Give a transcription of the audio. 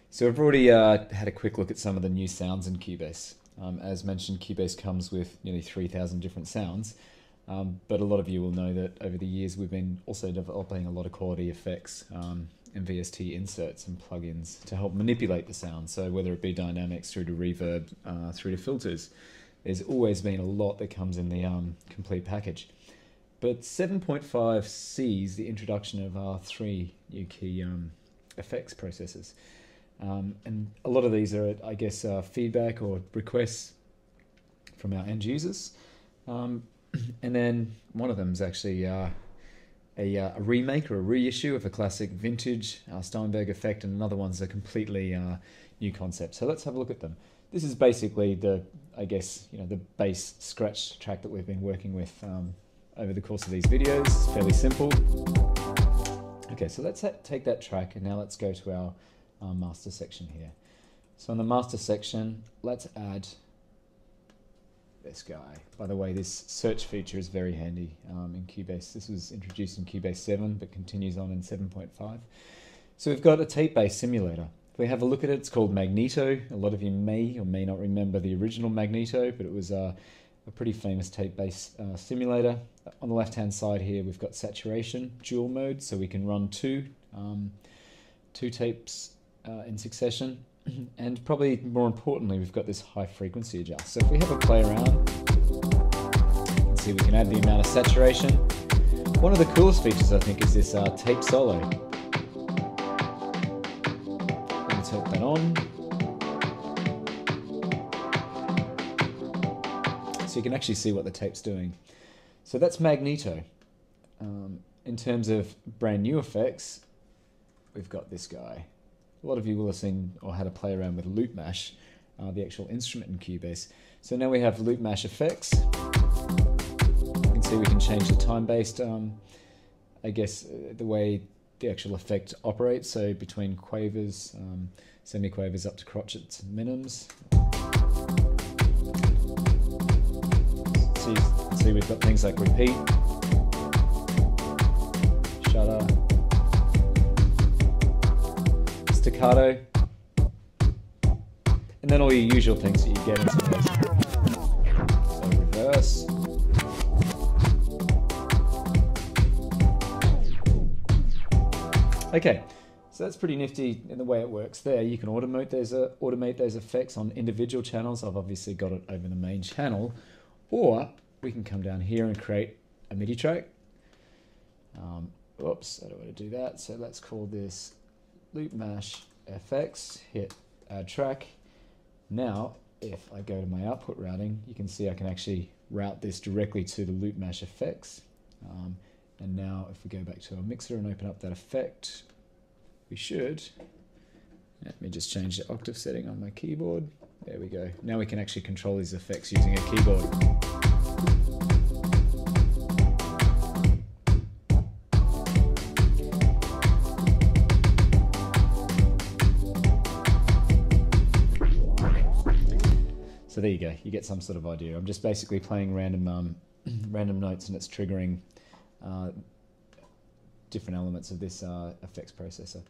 So we've already had a quick look at some of the new sounds in Cubase. As mentioned, Cubase comes with nearly 3,000 different sounds, but a lot of you will know that over the years we've been also developing a lot of quality effects and VST inserts and plugins to help manipulate the sound. So whether it be dynamics through to reverb, through to filters, there's always been a lot that comes in the complete package. But 7.5 sees the introduction of three new key effects processors. And a lot of these are, I guess, feedback or requests from our end users. And then one of them is actually a remake or a reissue of a classic vintage Steinberg effect, and another one's a completely new concept. So let's have a look at them. This is basically the bass scratch track that we've been working with over the course of these videos. It's fairly simple. Okay, so let's take that track and now let's go to our master section here. So in the master section, let's add this guy. By the way, this search feature is very handy in Cubase. This was introduced in Cubase 7 but continues on in 7.5. So we've got a tape bass simulator. If we have a look at it, it's called Magneto. A lot of you may or may not remember the original Magneto, but it was a pretty famous tape bass simulator. On the left hand side here we've got saturation, dual mode, so we can run two tapes in succession, and probably more importantly we've got this high frequency adjust. So if we have a play around, you can see we can add the amount of saturation. One of the coolest features I think is this tape solo. Let's turn that on. So you can actually see what the tape's doing. So that's Magneto. In terms of brand new effects, we've got this guy. A lot of you will have seen or had a play around with Loop Mash, the actual instrument in Cubase. So now we have Loop Mash effects. You can see we can change the time-based, I guess, the way the actual effect operates. So between quavers, semi-quavers up to crotchets and minims. So you can see we've got things like repeat, shutter, staccato, and then all your usual things that you get into this. So reverse. Okay, so that's pretty nifty in the way it works there. You can automate those effects on individual channels. I've obviously got it over the main channel, or we can come down here and create a MIDI track. Oops, I don't want to do that. So let's call this Loop Mash FX, hit add track. Now, if I go to my output routing, you can see I can actually route this directly to the Loop Mash effects. And now if we go back to our mixer and open up that effect, we should, let me just change the octave setting on my keyboard. There we go. Now we can actually control these effects using a keyboard. So there you go, you get some sort of idea. I'm just basically playing random notes and it's triggering different elements of this effects processor.